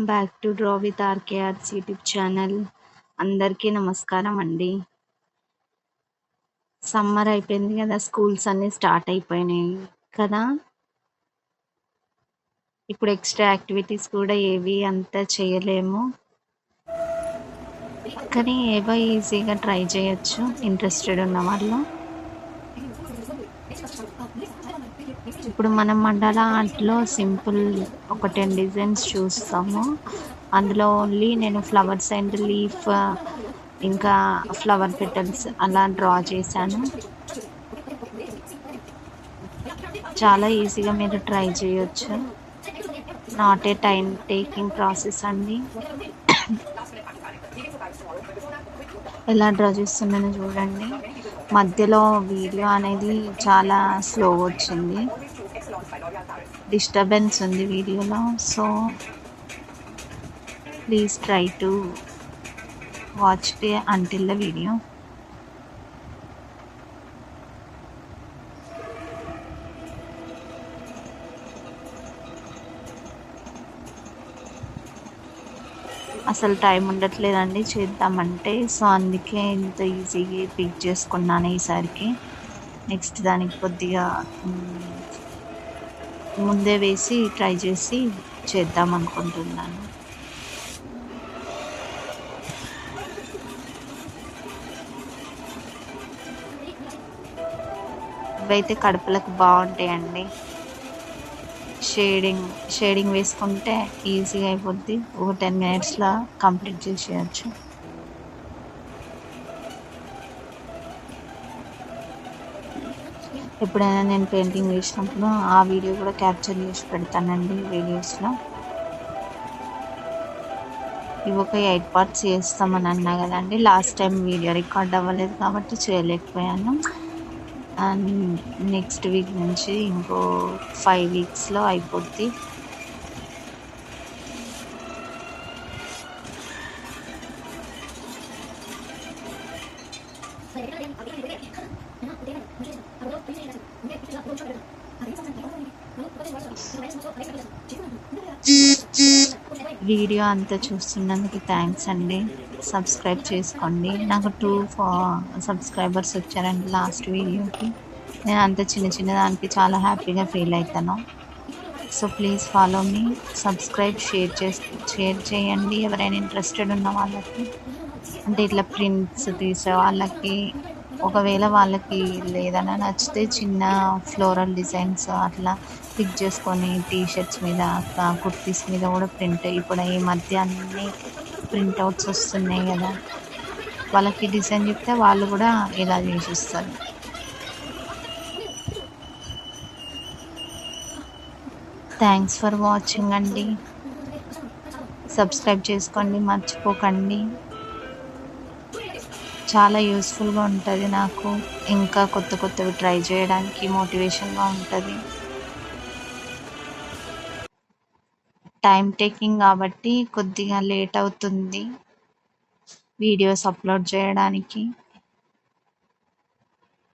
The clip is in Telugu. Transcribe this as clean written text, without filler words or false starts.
Welcome back to draw with RKR's YouTube channel. అందరికీ నమస్కారం అండి. సమ్మర్ అయిపోయింది కదా, స్కూల్స్ అన్నీ స్టార్ట్ అయిపోయినాయి కదా. ఇప్పుడు ఎక్స్ట్రా యాక్టివిటీస్ కూడా ఏవి అంతా చేయలేము, కానీ ఏవో ఈజీగా ట్రై చేయొచ్చు ఇంట్రెస్టెడ్ ఉన్న వాళ్ళు. ఇప్పుడు మనం మండల ఆర్ట్లో సింపుల్ ఒక 10 డిజైన్స్ చూస్తాము. అందులో ఓన్లీ నేను ఫ్లవర్స్ అండ్ లీఫ్ ఇంకా ఫ్లవర్ పెటల్స్ అలా డ్రా చేశాను. చాలా ఈజీగా మీరు ట్రై చేయొచ్చు, not a time taking process అండి. ఎలా డ్రా చేస్తున్నానో చూడండి. మధ్యలో వీడియో అనేది చాలా స్లో వచ్చింది, డిస్టర్బెన్స్ ఉంది వీడియోలో. So please try to watch the until the video. అసలు టైం ఉండట్లేదండి చేద్దామంటే, సో అందుకే ఇంత ఈజీగా పిక్ చేసుకున్నాను ఈసారికి. నెక్స్ట్ దానికి కొద్దిగా ముందే వేసి ట్రై చేసి చేద్దాం అనుకుంటున్నాను. ఇవైతే కడుపులకు బాగుంటాయండి. షేడింగ్ వేసుకుంటే ఈజీగా అయిపోద్ది, ఒక 10 మినిట్స్లో కంప్లీట్ చేసేయచ్చు. ఎప్పుడైనా నేను పెయింటింగ్ వేసినప్పుడు ఆ వీడియో కూడా క్యాప్చర్ చేసి పెడతానండి వీడియోస్లో. ఇవి ఒక 8 పార్ట్స్ చేస్తామని అన్నా కదండి. లాస్ట్ టైం వీడియో రికార్డ్ అవ్వలేదు కాబట్టి చేయలేకపోయాను. అండ్ నెక్స్ట్ వీక్ నుంచి ఇంకో 5 వీక్స్లో అయిపోద్ది. వీడియో అంతా చూస్తున్నందుకు థ్యాంక్స్ అండి. సబ్స్క్రైబ్ చేసుకోండి. నాకు 2 సబ్స్క్రైబర్స్ వచ్చారండి లాస్ట్ వీడియోకి. నేను అంత చిన్న దానికి చాలా హ్యాపీగా ఫీల్ అవుతాను. So please follow me, subscribe, share చేయండి ఎవరైనా ఇంట్రెస్టెడ్ ఉన్న వాళ్ళకి. అంటే ఇట్లా ప్రింట్స్ తీసే వాళ్ళకి, ఒకవేళ వాళ్ళకి లేదన్నా నచ్చితే చిన్న ఫ్లోరల్ డిజైన్స్ అట్లా పిక్ చేసుకొని టీషర్ట్స్ మీద, కుర్తీస్ మీద కూడా ప్రింట్, ఇప్పుడు ఈ మధ్య అన్నీ ప్రింట్అవుట్స్ వస్తున్నాయి కదా, వాళ్ళకి డిజైన్ చెప్తే వాళ్ళు కూడా ఇలా చేసిస్తారు. థ్యాంక్స్ ఫర్ వాచింగ్ అండి. సబ్స్క్రైబ్ చేసుకోండి మర్చిపోకండి. చాలా యూస్ఫుల్గా ఉంటుంది నాకు, ఇంకా కొత్తవి ట్రై చేయడానికి మోటివేషన్గా ఉంటుంది. టైం టేకింగ్ కాబట్టి కొద్దిగా లేట్ అవుతుంది వీడియోస్ అప్లోడ్ చేయడానికి.